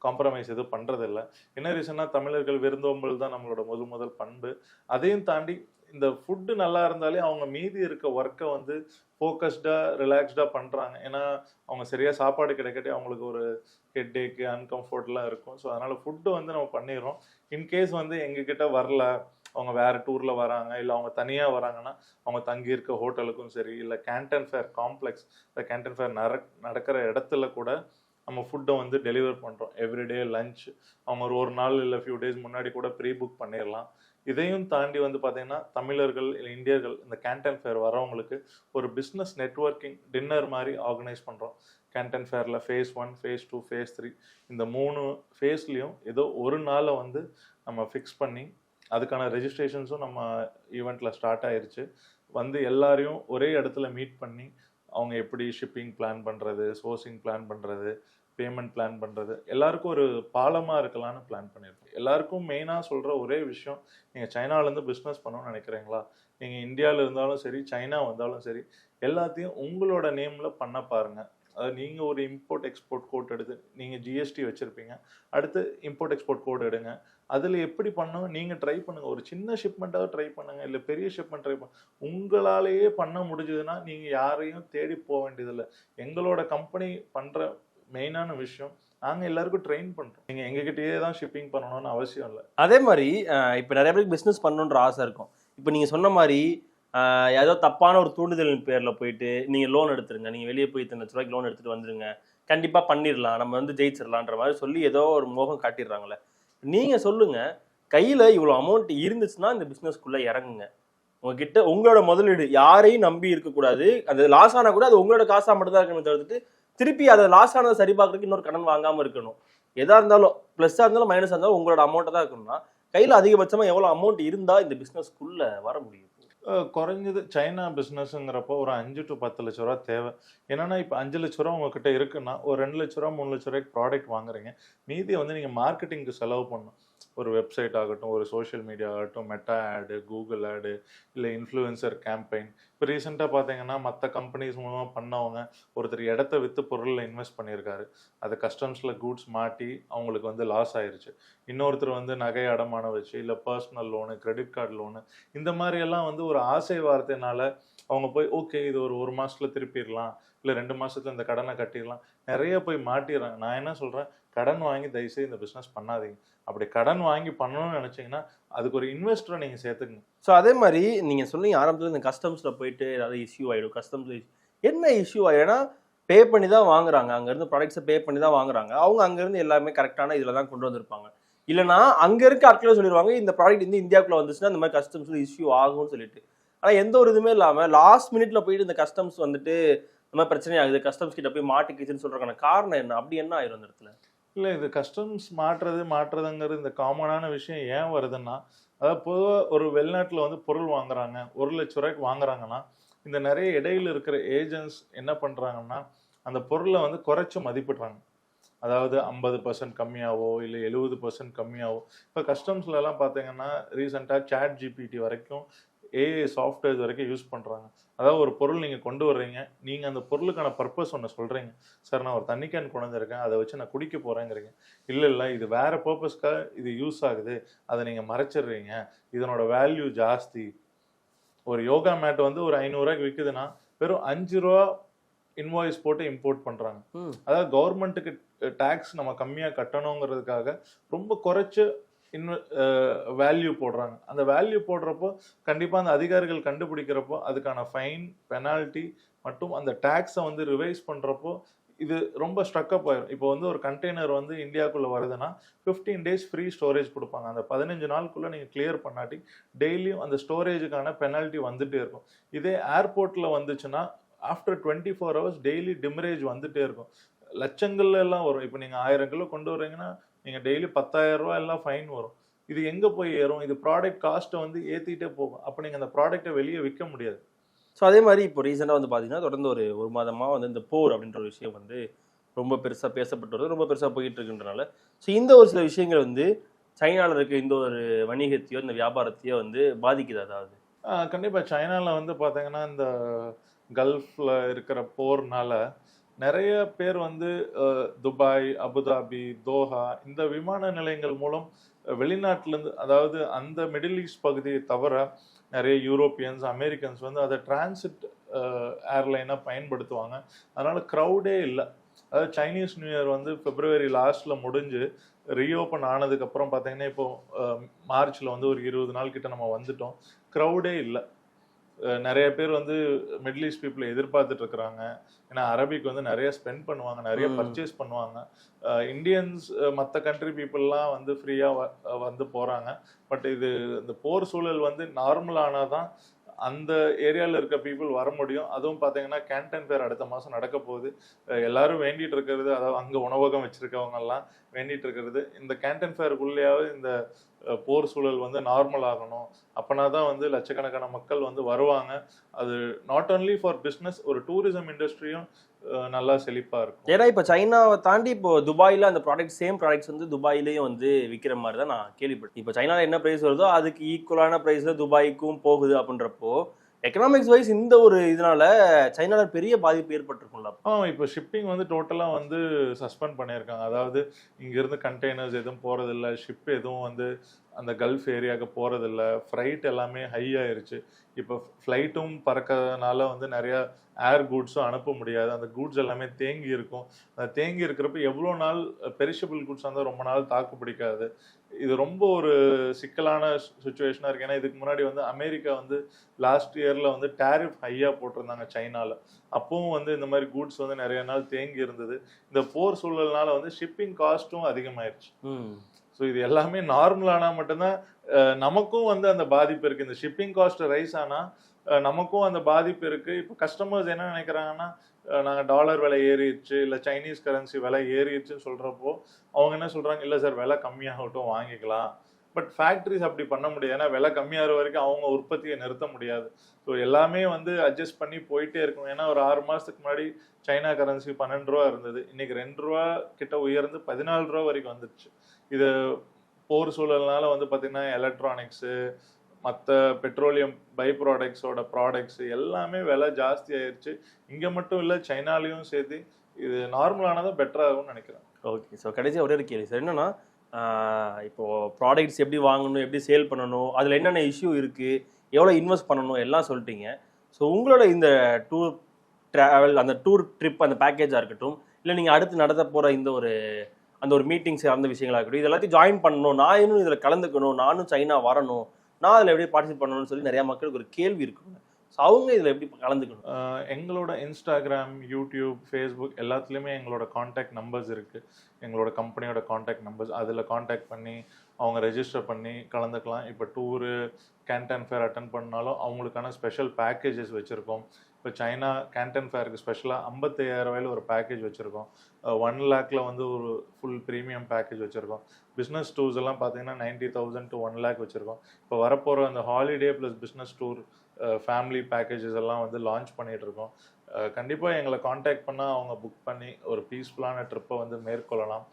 காம்ப்ரமைஸ் எதுவும் பண்ணுறதில்ல. என்ன ரீசன்னா, தமிழர்கள் விருந்தோம்பல் தான் நம்மளோட முதல் பண்பு. அதையும் தாண்டி இந்த ஃபுட்டு நல்லா இருந்தாலே அவங்க மீதி இருக்க ஒர்க்கை வந்து ஃபோக்கஸ்டாக, ரிலாக்ஸ்டாக பண்ணுறாங்க. ஏன்னா அவங்க சரியாக சாப்பாடு கிடைக்காட்டி அவங்களுக்கு ஒரு ஹெட்டேக்கு, அன்கம்ஃபர்ட்லாம் இருக்கும். ஸோ அதனால் ஃபுட்டு வந்து நம்ம பண்ணிடுறோம். இன்கேஸ் வந்து எங்ககிட்ட வரல, அவங்க வேறு டூரில் வராங்க, இல்லை அவங்க தனியாக வராங்கன்னா அவங்க தங்கியிருக்க ஹோட்டலுக்கும் சரி, இல்லை கேன்டன் ஃபேர் காம்ப்ளெக்ஸ், இல்லை கேன்டன் ஃபேர் நடக்கிற இடத்துல கூட நம்ம ஃபுட்டை வந்து டெலிவர் பண்ணுறோம். எவ்ரிடே லஞ்ச் அவங்க ஒரு நாள் இல்லை ஃபியூ டேஸ் முன்னாடி கூட ப்ரீ புக் பண்ணிடலாம். இதையும் தாண்டி வந்து பார்த்தீங்கன்னா தமிழர்கள் இல்லை இந்தியர்கள் இந்த கேன்டன் ஃபேர் வரவங்களுக்கு ஒரு பிஸ்னஸ் நெட்வொர்க்கிங் டின்னர் மாதிரி ஆர்கனைஸ் பண்ணுறோம். கேன்டன் ஃபேரில் ஃபேஸ் 1, ஃபேஸ் 2, ஃபேஸ் 3 இந்த 3 ஃபேஸ்லேயும் ஏதோ ஒரு நாளை வந்து நம்ம ஃபிக்ஸ் பண்ணி அதுக்கான ரெஜிஸ்ட்ரேஷன்ஸும் நம்ம ஈவெண்ட்டில் ஸ்டார்ட் ஆயிருச்சு. வந்து எல்லாரையும் ஒரே இடத்துல மீட் பண்ணி அவங்க எப்படி ஷிப்பிங் பிளான் பண்ணுறது, சோர்சிங் பிளான் பண்ணுறது, பேமெண்ட் பிளான் பண்ணுறது, எல்லாருக்கும் ஒரு பாலமாக இருக்கலாம்னு பிளான் பண்ணியிருக்கோம். எல்லாருக்கும் மெயினாக சொல்கிற ஒரே விஷயம், நீங்கள் சைனாலேருந்து பிஸ்னஸ் பண்ணணும்னு நினைக்கிறீங்களா, நீங்கள் இந்தியாவில் இருந்தாலும் சரி சைனா வந்தாலும் சரி எல்லாத்தையும் உங்களோட நேமில் பண்ண பாருங்கள். அதாவது நீங்கள் ஒரு இம்போர்ட் எக்ஸ்போர்ட் கோட் எடுத்து நீங்கள் ஜிஎஸ்டி வச்சுருப்பீங்க, அடுத்து இம்போர்ட் எக்ஸ்போர்ட் கோட் எடுங்க, அதில் எப்படி பண்ணணும் நீங்கள் ட்ரை பண்ணுங்கள். ஒரு சின்ன ஷிப்மெண்ட்டாக ட்ரை பண்ணுங்கள், இல்லை பெரிய ஷிப்மெண்ட் ட்ரை பண்ணுங்கள். உங்களாலேயே பண்ண முடிஞ்சதுன்னா நீங்கள் யாரையும் தேடி போக வேண்டியதில்லை. எங்களோட கம்பெனி பண்ணுற மெயினான விஷயம், நாங்கள் எல்லாருக்கும் ட்ரெயின் பண்ணுறோம். நீங்கள் எங்ககிட்டயே தான் ஷிப்பிங் பண்ணணும்னு அவசியம் இல்லை. அதே மாதிரி இப்போ நிறைய பேருக்கு பிஸ்னஸ் பண்ணணுன்ற ஆசை இருக்கும். இப்போ நீங்கள் சொன்ன மாதிரி ஏதோ தப்பான ஒரு தூண்டுதலின் பேரில் போயிட்டு நீங்கள் லோன் எடுத்துருங்க, நீங்கள் வெளியே போய் 10 லட்ச ரூபாய்க்கு லோன் எடுத்துகிட்டு வந்துருங்க, கண்டிப்பாக பண்ணிடலாம், நம்ம வந்து ஜெயிச்சிடலான்ற மாதிரி சொல்லி ஏதோ ஒரு மோகம் காட்டிடுறாங்களே. நீங்கள் சொல்லுங்கள், கையில் இவ்வளோ அமௌண்ட் இருந்துச்சுன்னா இந்த பிஸ்னஸ்க்குள்ளே இறங்குங்க. உங்ககிட்ட உங்களோட முதலீடு யாரையும் நம்பி இருக்கக்கூடாது. அது லாஸ் ஆனால் கூட அது உங்களோட காசாக மட்டும் தான் இருக்கணும் தவிர்த்துட்டு திருப்பி அதை லாஸ் ஆனதை சரி பார்க்கறதுக்கு இன்னொரு கடன் வாங்காமல் இருக்கணும். எதாக இருந்தாலும் ப்ளஸ்ஸாக இருந்தாலும் மைனஸாக இருந்தாலும் உங்களோட அமௌண்ட்டை தான் இருக்கணும்னா கையில் அதிகபட்சமாக எவ்வளோ அமௌண்ட் இருந்தால் இந்த பிஸ்னஸ்க்குள்ளே வர முடியும்? குறைஞ்சது சைனா பிஸ்னஸ்ங்கிறப்போ ஒரு 5 to 10 லட்ச ரூபா தேவை. என்னன்னா இப்போ 5 லட்ச ரூபா உங்ககிட்ட இருக்குன்னா ஒரு 2 லட்ச ரூபா 3 லட்ச ரூபாய்க்கு ப்ராடக்ட் வாங்குறீங்க, மீதியை வந்து நீங்கள் மார்க்கெட்டிங்க்கு செலவு பண்ணணும். ஒரு வெப்சைட் ஆகட்டும், ஒரு சோஷியல் மீடியா ஆகட்டும், மெட்டா ஆடு, கூகுள் ஆடு, இல்லை இன்ஃப்ளூயன்சர் கேம்பெயின். இப்போ ரீசெண்டாக பார்த்தீங்கன்னா மற்ற கம்பெனிஸ் மூலமாக பண்ணவங்க ஒருத்தர் இடத்த விற்று பொருளில் இன்வெஸ்ட் பண்ணியிருக்காரு, அது கஸ்டம்ஸில் கூட்ஸ் மாட்டி அவங்களுக்கு வந்து லாஸ் ஆயிருச்சு. இன்னொருத்தர் வந்து நகை அடமானம் வச்சு, இல்லை personal loan, credit card loan, இந்த மாதிரியெல்லாம் வந்து ஒரு ஆசை வார்த்தையினால அவங்க போய் ஓகே இது ஒரு மாதத்தில் திருப்பிடலாம், இல்லை 2 மாதத்துல இந்த கடனை கட்டிடலாம், நிறைய போய் மாட்டிடுறாங்க. நான் என்ன சொல்கிறேன், கடன் வாங்கி தயவுசெய்து இந்த பிஸ்னஸ் பண்ணாதீங்க. அப்படி கடன் வாங்கி பண்ணணும்னு நினச்சிங்கன்னா அதுக்கு ஒரு இன்வெஸ்டரை நீங்கள் சேர்த்துக்குங்க. ஸோ அதே மாதிரி நீங்கள் சொன்னீங்க ஆரம்பத்தில் இந்த கஸ்டம்ஸில் போயிட்டு ஏதாவது இஷ்யூ ஆகிடும். கஸ்டம்ஸில் என்ன இஷ்யூ ஆகிடும்னா பே பண்ணி தான் வாங்குறாங்க, அங்கேருந்து ப்ராடக்ட்ஸை பே பண்ணி தான் வாங்குறாங்க. அவங்க அங்கேருந்து எல்லாமே கரெக்டான இதில் தான் கொண்டு வந்திருப்பாங்க. இல்லைனா அங்கே இருக்க ஆட்களே சொல்லிடுவாங்க இந்த ப்ராடக்ட் வந்து இந்தியாவுக்குள்ள வந்துச்சுன்னா இந்த மாதிரி கஸ்டம்ஸில் இஷ்யூ ஆகும்னு சொல்லிட்டு. ஆனால் எந்த ஒரு இதுவுமே இல்லாமல் லாஸ்ட் மினிட்ல போயிட்டு இந்த கஸ்டம்ஸ் வந்துட்டு இந்த மாதிரி பிரச்சனை ஆகுது, கஸ்டம்ஸ் கிட்ட போய் மாட்டிக்கிச்சுன்னு சொல்கிறதுக்கான காரணம் என்ன? அப்படி என்ன ஆயிரும் அந்த இடத்துல? இல்லை, இது கஸ்டம்ஸ் மாற்றுறதுங்கிறது இந்த காமனான விஷயம் ஏன் வருதுன்னா, அதாவது பொதுவாக ஒரு வெளிநாட்டில் வந்து பொருள் வாங்குறாங்க, 1 லட்ச ரூபாய்க்கு வாங்குறாங்கன்னா இந்த நிறைய இடையில இருக்கிற ஏஜென்ட்ஸ் என்ன பண்ணுறாங்கன்னா அந்த பொருளை வந்து குறைச்சி மதிப்பிடுறாங்க. அதாவது 50% கம்மியாவோ இல்லை 70% கம்மியாவோ. இப்போ கஸ்டம்ஸ்லலாம் பார்த்தீங்கன்னா ரீசெண்டாக சாட் ஜிபிடி வரைக்கும் ஏஐ சாஃப்ட்வேர்ஸ் வரைக்கும் யூஸ் பண்ணுறாங்க. அதாவது ஒரு பொருள் நீங்கள் கொண்டு வர்றீங்க, நீங்கள் அந்த பொருளுக்கான பர்பஸ் ஒன்று சொல்கிறீங்க, சார் நான் ஒரு தண்ணி கேன் கொண்டு வந்திருக்கேன், அதை வச்சு நான் குடிக்க போகிறேங்கிறீங்க. இல்லை இது வேறு பர்பஸ்க்காக இது யூஸ் ஆகுது, அதை நீங்கள் மறைச்சிடுறீங்க, இதனோட வேல்யூ ஜாஸ்தி. ஒரு யோகா மேட் வந்து ஒரு 500 ரூபாய்க்கு விற்குதுன்னா வெறும் 5 ரூபா இன்வாய்ஸ் போட்டு இம்போர்ட் பண்ணுறாங்க. அதாவது கவர்மெண்ட்டுக்கு டேக்ஸ் நம்ம கம்மியாக கட்டணுங்கிறதுக்காக ரொம்ப குறைச்சி வேல்யூ போடுறாங்க. அந்த வேல்யூ போடுறப்போ கண்டிப்பாக அந்த அதிகாரிகள் கண்டுபிடிக்கிறப்போ அதுக்கான ஃபைன், பெனால்ட்டி மற்றும் அந்த டேக்ஸை வந்து ரிவைஸ் பண்ணுறப்போ இது ரொம்ப ஸ்ட்ரக்அப் ஆயிடும். இப்போ வந்து ஒரு கண்டெய்னர் வந்து இந்தியாவுக்குள்ளே வருதுன்னா 15 days ஃப்ரீ ஸ்டோரேஜ் கொடுப்பாங்க. அந்த 15 நாளுக்குள்ளே நீங்கள் கிளியர் பண்ணாட்டி டெய்லியும் அந்த ஸ்டோரேஜுக்கான பெனால்ட்டி வந்துகிட்டே இருக்கும். இதே ஏர்போர்ட்டில் வந்துச்சுன்னா ஆஃப்டர் 24 hours டெய்லி டிமரேஜ் வந்துகிட்டே இருக்கும். லட்சங்கள்ல எல்லாம் வரும். இப்போ நீங்கள் 1000 கிலோ கொண்டு வரீங்கன்னா நீங்கள் டெய்லி 10,000 ரூபா எல்லாம் ஃபைன் வரும். இது எங்கே போய் ஏறும்? இது ப்ராடக்ட் காஸ்ட்டை வந்து ஏற்றிட்டே போகும். அப்போ நீங்கள் அந்த ப்ராடக்டை வெளியே விற்க முடியாது. ஸோ அதே மாதிரி இப்போ ரீசெண்டாக வந்து பார்த்தீங்கன்னா தொடர்ந்து ஒரு மாதமாக வந்து இந்த போர் அப்படின்ற ஒரு விஷயம் வந்து ரொம்ப பெருசாக பேசப்பட்டு வருது, ரொம்ப பெருசாக போயிட்டு இருக்குன்றனால ஸோ இந்த ஒரு சில விஷயங்கள் வந்து சைனாவில் இருக்க இந்த ஒரு வணிகத்தையோ இந்த வியாபாரத்தையோ வந்து பாதிக்குது. அதாவது கண்டிப்பாக சைனாவில் வந்து பார்த்தீங்கன்னா இந்த கல்ஃபில் இருக்கிற போர்னால நிறைய பேர் வந்து துபாய், அபுதாபி, தோஹா இந்த விமான நிலையங்கள் மூலம் வெளிநாட்டிலேருந்து, அதாவது அந்த மிடில் ஈஸ்ட் பகுதியை தவிர நிறைய யூரோப்பியன்ஸ், அமெரிக்கன்ஸ் வந்து அதை டிரான்சிட் ஏர்லைனாக பயன்படுத்துவாங்க. அதனால் க்ரௌடே இல்லை. அதாவது சைனீஸ் நியூ இயர் வந்து பிப்ரவரி லாஸ்ட்டில் முடிஞ்சு ரீஓப்பன் ஆனதுக்கப்புறம் பார்த்தீங்கன்னா இப்போது மார்ச்சில் வந்து ஒரு 20 நாள் கிட்ட நம்ம வந்துட்டோம், க்ரௌடே இல்லை. நிறைய பேர் வந்து மிடில் ஈஸ்ட் பீப்புளை எதிர்பார்த்துட்டு இருக்கிறாங்க. ஏன்னா அரபிக் வந்து நிறைய ஸ்பெண்ட் பண்ணுவாங்க, நிறைய பர்ச்சேஸ் பண்ணுவாங்க. இந்தியன்ஸ் மற்ற கண்ட்ரி பீப்புளெலாம் வந்து ஃப்ரீயாக வந்து போகிறாங்க. பட் இது இந்த போர் சூழல் வந்து நார்மல் ஆனால் தான் அந்த ஏரியாவில் இருக்க பீப்புள் வர முடியும். அதுவும் பார்த்தீங்கன்னா கேன்டன் ஃபேர் அடுத்த மாதம் நடக்க போகுது. எல்லாரும் வேண்டிட்டு இருக்கிறது, அதாவது அங்கே உணவகம் வச்சிருக்கவங்கெல்லாம் வேண்டிட்டு இருக்கிறது, இந்த கேன்டன் ஃபேருக்குள்ளேயாவது இந்த போர் சூழல் வந்து நார்மல் ஆகணும். அப்பனா தான் வந்து லட்சக்கணக்கான மக்கள் வந்து வருவாங்க. அது நாட் ஒன்லி ஃபார் பிஸ்னஸ், ஒரு டூரிசம் இண்டஸ்ட்ரியும் நல்லா செழிப்பா இருக்கும். ஏன்னா இப்போ சைனாவை தாண்டி இப்போ துபாயில் அந்த ப்ராடக்ட் சேம் ப்ராடக்ட்ஸ் வந்து துபாயிலையும் வந்து விற்கிற மாதிரி தான் நான் கேள்விப்பட்டேன். இப்போ சைனாவில் என்ன ப்ரைஸ் வருதோ அதுக்கு ஈக்குவலான ப்ரைஸில் துபாய்க்கும் போகுது அப்படின்றப்போ எக்கனாமிக்ஸ் வைஸ் இந்த ஒரு இதனால சைனால பெரிய பாதிப்பு ஏற்பட்டிருக்கும்ல. இப்போ ஷிப்பிங் வந்து டோட்டலாக வந்து சஸ்பெண்ட் பண்ணியிருக்காங்க. அதாவது இங்கேருந்து கண்டெய்னர்ஸ் எதுவும் போகிறதில்ல, ஷிப் எதுவும் வந்து அந்த கல்ஃப் ஏரியாவுக்கு போகிறதில்ல, ஃப்ளைட் எல்லாமே ஹை ஆயிருச்சு. இப்போ ஃப்ளைட்டும் பறக்கிறதுனால வந்து நிறையா ஏர் கூட்ஸும் அனுப்ப முடியாது. அந்த கூட்ஸ் எல்லாமே தேங்கி இருக்கும். அந்த தேங்கி இருக்கிறப்ப எவ்வளோ நாள் பெரிஷபிள் கூட்ஸ் வந்து ரொம்ப நாள் தாக்கு பிடிக்காது. இது ரொம்ப ஒரு சிக்கலான சுச்சுவேஷனாக இருக்குது. ஏன்னா இதுக்கு முன்னாடி வந்து அமெரிக்கா வந்து லாஸ்ட் இயரில் வந்து டேரிஃப் ஹையாக போட்டிருந்தாங்க சைனாவில். அப்பவும் வந்து இந்த மாதிரி கூட்ஸ் வந்து நிறைய நாள் தேங்கி இருந்தது. இந்த போர் சூழல்னால வந்து ஷிப்பிங் காஸ்ட்டும் அதிகமாயிருச்சு. ஸோ இது எல்லாமே நார்மலானால் மட்டும்தான் நமக்கும் வந்து அந்த பாதிப்பு இருக்குது. இந்த ஷிப்பிங் காஸ்ட் ரைஸ் ஆனால் நமக்கும் அந்த பாதிப்பு இருக்குது. இப்போ கஸ்டமர்ஸ் என்ன நினைக்கிறாங்கன்னா, நாங்கள் டாலர் விலை ஏறிடுச்சு, இல்லை சைனீஸ் கரன்சி விலை ஏறிடுச்சுன்னு சொல்கிறப்போ அவங்க என்ன சொல்கிறாங்க, இல்லை சார் விலை கம்மியாகட்டும் வாங்கிக்கலாம். பட் ஃபேக்ட்ரிஸ் அப்படி பண்ண முடியாது. ஏன்னா விலை கம்மியாகிற வரைக்கும் அவங்க உற்பத்தியை நிறுத்த முடியாது. ஸோ எல்லாமே வந்து அட்ஜஸ்ட் பண்ணி போயிட்டே இருக்கும். ஏன்னா ஒரு 6 மாதத்துக்கு முன்னாடி சைனா கரன்சி 12 ரூபா இருந்தது. இன்னைக்கு 2 ரூபா கிட்ட உயர்ந்து 14 ரூபா வரைக்கும் வந்துடுச்சு. இது போர் சூழல்னால வந்து பார்த்தீங்கன்னா எலக்ட்ரானிக்ஸு, மற்ற பெட்ரோலியம் பை ப்ராடக்ட்ஸோட ப்ராடக்ட்ஸ் எல்லாமே விலை ஜாஸ்தி ஆயிடுச்சு. இங்கே மட்டும் இல்லை, சைனாலையும் சேர்த்து. இது நார்மலானதான் பெட்டராகும்னு நினைக்கிறேன். ஓகே, ஸோ கடைசி ஒரே ஒரு கேள்வி சார், என்னன்னா இப்போ ப்ராடக்ட்ஸ் எப்படி வாங்கணும், எப்படி சேல் பண்ணணும், அதில் என்னென்ன இஷ்யூ இருக்குது, எவ்வளோ இன்வெஸ்ட் பண்ணணும் எல்லாம் சொல்லிட்டீங்க. ஸோ உங்களோட இந்த டூர் ட்ராவல், அந்த டூர் ட்ரிப், அந்த பேக்கேஜாக இருக்கட்டும், இல்லை நீங்கள் அடுத்து நடத்த போகிற இந்த ஒரு அந்த ஒரு மீட்டிங்ஸ் அந்த விஷயங்களாக இருக்கட்டும், இது எல்லாத்தையும் ஜாயின் பண்ணணும், நான் இன்னும் இதில் கலந்துக்கணும், நானும் சைனா வரணும், நான் அதில் எப்படி பார்ட்டிசிபேட் பண்ணணும்னு சொல்லி நிறையா மக்களுக்கு ஒரு கேள்வி இருக்குங்க. ஸோ அவங்க இதில் எப்படி கலந்துக்கணும்? எங்களோட இன்ஸ்டாகிராம், யூடியூப், ஃபேஸ்புக் எல்லாத்துலேயுமே எங்களோட காண்டாக்ட் நம்பர்ஸ் இருக்குது. எங்களோட கம்பெனியோட காண்டாக்ட் நம்பர்ஸ், அதில் காண்டாக்ட் பண்ணி அவங்க ரெஜிஸ்டர் பண்ணி கலந்துக்கலாம். இப்போ டூரு, கேன்டன் ஃபேர் அட்டன் பண்ணாலும் அவங்களுக்கான ஸ்பெஷல் பேக்கேஜஸ் வச்சுருக்கோம். இப்போ சைனா கேன்டன் ஃபேருக்கு ஸ்பெஷலாக 55,000 ஒரு பேக்கேஜ் வச்சுருக்கோம். 1 lakhல வந்து ஒரு ஃபுல் ப்ரீமியம் பேக்கேஜ் வச்சுருக்கோம். பிஸ்னஸ் டூர்ஸ் எல்லாம் பார்த்தீங்கன்னா 90,000 to 1 lakh வச்சுருக்கோம். இப்போ வரப்போகிற அந்த holiday plus business tour, family packages எல்லாம் வந்து லான்ச் பண்ணிகிட்டு இருக்கோம். கண்டிப்பாக எங்களை காண்டாக்ட் பண்ணால் அவங்க புக் பண்ணி ஒரு பீஸ்ஃபுல்லான ட்ரிப்பை வந்து மேற்கொள்ளலாம்.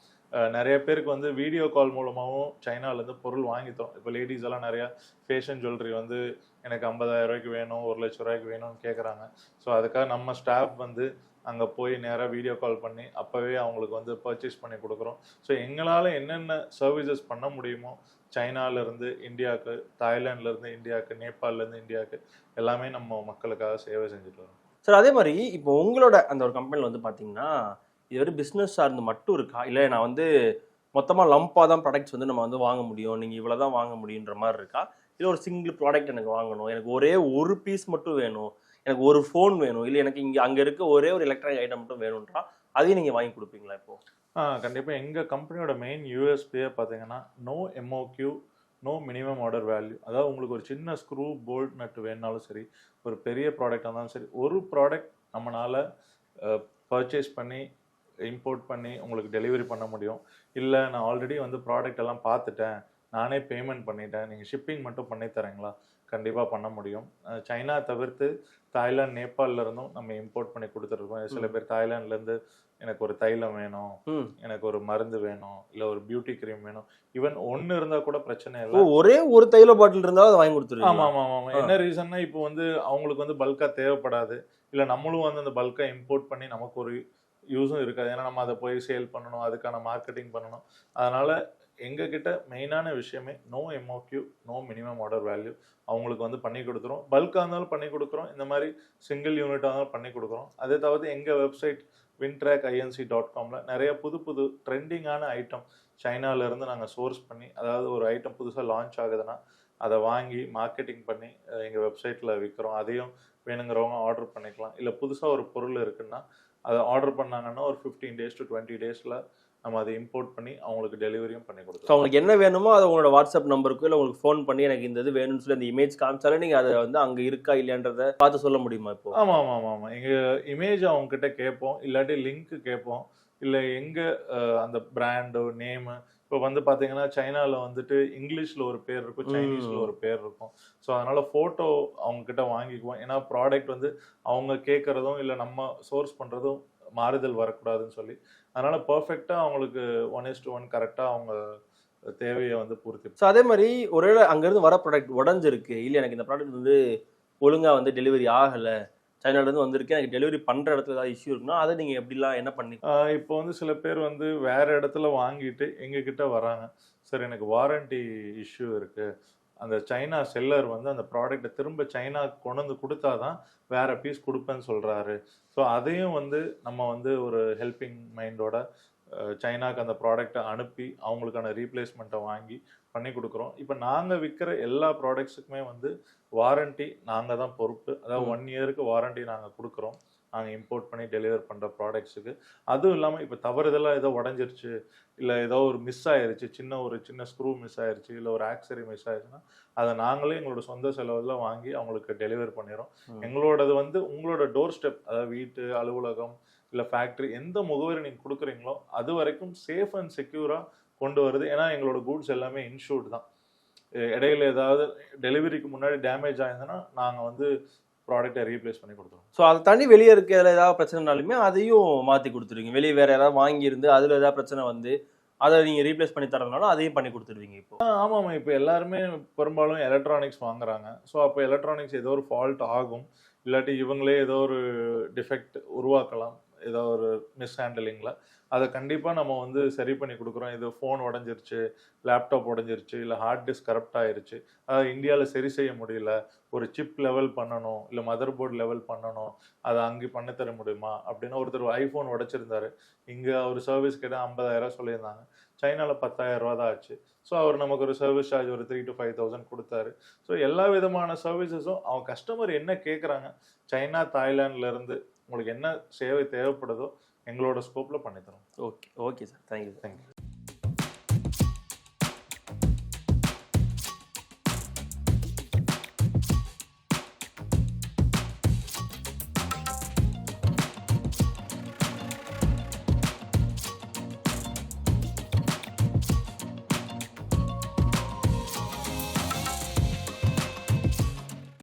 நிறைய பேருக்கு வந்து வீடியோ கால் மூலமாகவும் சைனாலேருந்து பொருள் வாங்கித்தோம். இப்போ லேடிஸ் எல்லாம் நிறையா ஃபேஷன் ஜுவல்லரி வந்து எனக்கு 50,000 வேணும், 1,00,000 வேணும்னு கேட்குறாங்க. ஸோ அதுக்காக நம்ம ஸ்டாஃப் வந்து அங்கே போய் நேராக வீடியோ கால் பண்ணி அப்போவே அவங்களுக்கு வந்து பர்ச்சேஸ் பண்ணி கொடுக்குறோம். ஸோ எங்களால் என்னென்ன சர்வீசஸ் பண்ண முடியுமோ, சைனாலேருந்து இந்தியாவுக்கு, தாய்லாண்ட்லேருந்து இந்தியாவுக்கு, நேபாளிலேருந்து இந்தியாவுக்கு எல்லாமே நம்ம மக்களுக்காக சேவை செஞ்சுட்டு வரோம். சார் அதே மாதிரி இப்போ உங்களோட அந்த ஒரு கம்பெனியில் வந்து பார்த்தீங்கன்னா இது ஒரு பிஸ்னஸ் சார்ந்து மட்டும் இருக்கா, இல்லை நான் வந்து மொத்தமாக லம்பாக தான் ப்ராடக்ட்ஸ் வந்து நம்ம வந்து வாங்க முடியும், நீங்கள் இவ்வளோ தான் வாங்க முடியுன்ற மாதிரி இருக்கா, இல்லை ஒரு சிங்கிள் ப்ராடக்ட் எனக்கு வாங்கணும், எனக்கு ஒரே ஒரு பீஸ் மட்டும் வேணும், எனக்கு ஒரு ஃபோன் வேணும், இல்லை எனக்கு இங்கே அங்கே இருக்க ஒரே ஒரு எலக்ட்ரானிக் ஐட்டம் மட்டும் வேணும்ன்றா அதையும் நீங்கள் வாங்கி கொடுப்பீங்களா? இப்போது கண்டிப்பாக எங்கள் கம்பெனியோட மெயின் யூஎஸ்பியே பார்த்தீங்கன்னா no MOQ, no minimum order value. அதாவது உங்களுக்கு ஒரு சின்ன ஸ்க்ரூ, போல்ட் நட்டு வேணுனாலும் சரி, ஒரு பெரிய ப்ராடக்டாக இருந்தாலும் சரி, ஒரு ப்ராடக்ட் நம்மளால் பர்ச்சேஸ் பண்ணி இம்போர்ட் பண்ணி உங்களுக்கு டெலிவரி பண்ண முடியும். இல்லை நான் ஆல்ரெடி வந்து ப்ராடக்ட் எல்லாம் பார்த்துட்டேன், நானே பேமெண்ட் பண்ணிட்டேன், நீங்கள் ஷிப்பிங் மட்டும் பண்ணி தரீங்களா? கண்டிப்பாக பண்ண முடியும். சைனா தவிர்த்து தாய்லாந்து, நேபாளில் இருந்தும் நம்ம இம்போர்ட் பண்ணி கொடுத்துருக்கோம். சில பேர் தாய்லாண்ட்லேருந்து எனக்கு ஒரு தைலம் வேணும், எனக்கு ஒரு மருந்து வேணும், இல்லை ஒரு பியூட்டி க்ரீம் வேணும், ஈவன் ஒன்று இருந்தால் கூட பிரச்சனை இல்லை, ஒரே ஒரு தைல பாட்டில் இருந்தாலும் அதை வாங்கி கொடுத்துருவோம். ஆமாம் ஆமாம் ஆமாம். என்ன ரீசன்னா இப்போ வந்து அவங்களுக்கு வந்து பல்காக தேவைப்படாது, இல்லை நம்மளும் வந்து அந்த பல்காக இம்போர்ட் பண்ணி நமக்கு ஒரு யூஸும் இருக்காது. ஏன்னா நம்ம அதை போய் சேல் பண்ணணும், அதுக்கான மார்க்கெட்டிங் பண்ணணும். அதனால் எங்ககிட்ட மெயினான விஷயமே no MOQ, no minimum order value. அவங்களுக்கு வந்து பண்ணி கொடுக்குறோம். பல்காக இருந்தாலும் பண்ணி கொடுக்குறோம், இந்த மாதிரி சிங்கிள் யூனிட்டாக இருந்தாலும் பண்ணி கொடுக்குறோம். அதே தவிர்த்து எங்கள் வெப்சைட் wintracinc.comல நிறைய புது புது ட்ரெண்டிங்கான ஐட்டம் சைனாவிலேருந்து நாங்கள் சோர்ஸ் பண்ணி, அதாவது ஒரு ஐட்டம் புதுசாக லான்ச் ஆகுதுன்னா அதை வாங்கி மார்க்கெட்டிங் பண்ணி எங்கள் வெப்சைட்டில் விற்கிறோம். அதையும் வேணுங்கிறவங்க ஆர்டர் பண்ணிக்கலாம். இல்லை புதுசாக ஒரு பொருள் இருக்குன்னா அதை ஆர்டர் பண்ணாங்கன்னா ஒரு 15 days to 20 daysல நம்ம அதை இம்போர்ட் பண்ணி அவங்களுக்கு டெலிவரியும் பண்ணி ஸோ கொடுத்தோம். அவங்களுக்கு என்ன வேணுமோ அதை உங்களோட வாட்ஸ்அப் நம்பருக்கோ இல்லை உங்களுக்கு ஃபோன் பண்ணி எனக்கு இந்த இது வேணும்னு சொல்லி அந்த இமேஜ் காமிச்சாலே நீங்கள் அதை வந்து அங்கே இருக்கா இல்லையான்றதை பார்த்து சொல்ல முடியுமா இப்போ? ஆமாம் ஆமாம் ஆமாம் ஆமாம். எங்கள் இமேஜ் அவங்க கிட்ட கேட்போம், இல்லாட்டி லிங்க் கேட்போம், இல்லை எங்கே அந்த பிராண்டு நேமு. இப்போ வந்து பார்த்தீங்கன்னா சைனாவில் வந்துட்டு இங்கிலீஷில் ஒரு பேர் இருக்கும், சைனீஸில் ஒரு பேர் இருக்கும். ஸோ அதனால் ஃபோட்டோ அவங்கக்கிட்ட வாங்கிக்குவோம். ஏன்னா ப்ராடக்ட் வந்து அவங்க கேட்குறதும் இல்லை நம்ம சோர்ஸ் பண்ணுறதும் மாறுதல் வரக்கூடாதுன்னு சொல்லி. அதனால் பர்ஃபெக்டாக அவங்களுக்கு 1:1 கரெக்டாக அவங்க தேவையை வந்து பூர்த்தி. ஸோ அதே மாதிரி ஒருவேளை அங்கேருந்து வர ப்ராடக்ட் உடஞ்சிருக்கு, இல்லை எனக்கு இந்த ப்ராடக்ட் வந்து ஒழுங்காக வந்து டெலிவரி ஆகலை, சைனாலேருந்து வந்திருக்கு, எனக்கு டெலிவரி பண்ணுற இடத்துல ஏதாவது இஷ்யூ இருக்குன்னா அதை நீங்கள் எப்படிலாம் என்ன பண்ணி? இப்போ வந்து சில பேர் வந்து வேறு இடத்துல வாங்கிட்டு எங்ககிட்ட வராங்க, சார் எனக்கு வாரண்டி இஷ்யூ இருக்குது, அந்த சைனா செல்லர் வந்து அந்த ப்ராடக்டை திரும்ப சைனாக்கு கொண்டு வந்து கொடுத்தா தான் வேறு பீஸ் கொடுப்பேன்னு சொல்கிறாரு. ஸோ அதையும் வந்து நம்ம வந்து ஒரு ஹெல்பிங் மைண்டோட சைனாக்கு அந்த ப்ராடக்டை அனுப்பி அவங்களுக்கான ரீப்ளேஸ்மெண்ட்டை வாங்கி பண்ணி கொடுக்குறோம். இப்போ நாங்கள் விற்கிற எல்லா ப்ராடக்ட்ஸுக்குமே வந்து வாரண்டி நாங்கள் தான் பொறுப்பு. அதாவது 1 yearக்கு வாரண்டி நாங்கள் கொடுக்குறோம், நாங்கள் இம்போர்ட் பண்ணி டெலிவர் பண்ணுற ப்ராடக்ட்ஸுக்கு. அதுவும் இல்லாமல் இப்போ தவறுதலாக ஏதோ உடஞ்சிருச்சு, இல்லை ஏதோ ஒரு மிஸ் ஆயிடுச்சு, ஒரு சின்ன ஸ்க்ரூ மிஸ் ஆயிடுச்சு, இல்லை ஒரு ஆக்சரி மிஸ் ஆயிடுச்சுன்னா அதை நாங்களே எங்களோட சொந்த செலவில் வாங்கி அவங்களுக்கு டெலிவர் பண்ணிடுறோம். எங்களோடது வந்து உங்களோட டோர் ஸ்டெப், அதாவது வீட்டு, அலுவலகம், இல்லை ஃபேக்ட்ரி, எந்த முகவரி நீங்கள் கொடுக்குறீங்களோ அது வரைக்கும் சேஃப் அண்ட் செக்யூராக கொண்டு வருது. ஏன்னா எங்களோட கூட்ஸ் எல்லாமே இன்ஷூர்டு தான். இடையில ஏதாவது டெலிவரிக்கு முன்னாடி டேமேஜ் ஆயிருந்ததுன்னா நாங்கள் வந்து ப்ராடக்டை ரீப்ளேஸ் பண்ணி கொடுத்துருவோம். ஸோ அதை தாண்டி வெளியே இருக்கிறதுல ஏதாவது பிரச்சனைனாலுமே அதையும் மாற்றி கொடுத்துருவீங்க. வெளியே வேறு யாராவது வாங்கியிருந்து அதில் ஏதாவது பிரச்சனை வந்து அதை நீங்கள் ரீப்ளேஸ் பண்ணி தரதுனால அதையும் பண்ணி கொடுத்துருவீங்க இப்போ? ஆமாம். இப்போ எல்லாருமே பெரும்பாலும் எலக்ட்ரானிக்ஸ் வாங்குறாங்க. ஸோ அப்போ எலக்ட்ரானிக்ஸ் ஏதோ ஒரு ஃபால்ட் ஆகும், இல்லாட்டி இவங்களே ஏதோ ஒரு டிஃபெக்ட் உருவாக்கலாம், ஏதோ ஒரு மிஸ்ஹேண்டலிங்கில். அதை கண்டிப்பாக நம்ம வந்து சரி பண்ணி கொடுக்குறோம். இது ஃபோன் உடஞ்சிருச்சு, லேப்டாப் உடஞ்சிருச்சு, இல்லை ஹார்ட் டிஸ்க் கரப்ட் ஆயிருச்சு, அதாவது இந்தியாவில் சரி செய்ய முடியல, ஒரு சிப் லெவல் பண்ணணும், இல்லை மதர் போர்டு லெவல் பண்ணணும், அதை அங்கே பண்ணி தர முடியுமா அப்படின்னு. ஒருத்தர் ஐஃபோன் உடைச்சிருந்தாரு, இங்கே ஒரு சர்வீஸ் கேட்டால் 50,000 சொல்லியிருந்தாங்க, சைனாவில் 10,000 தான் ஆச்சு. ஸோ அவர் நமக்கு ஒரு சர்வீஸ் சார்ஜ் ஒரு 3,000 to 5,000 கொடுத்தாரு. ஸோ எல்லா விதமான சர்வீசஸும் அவங்க கஸ்டமர் என்ன கேட்குறாங்க, சைனா, தாய்லாந்துலேருந்து உங்களுக்கு என்ன சேவை தேவைப்படுதோ எங்களோட ஸ்கோப்பில் பண்ணித்தரோம். Okay okay sir, thank you.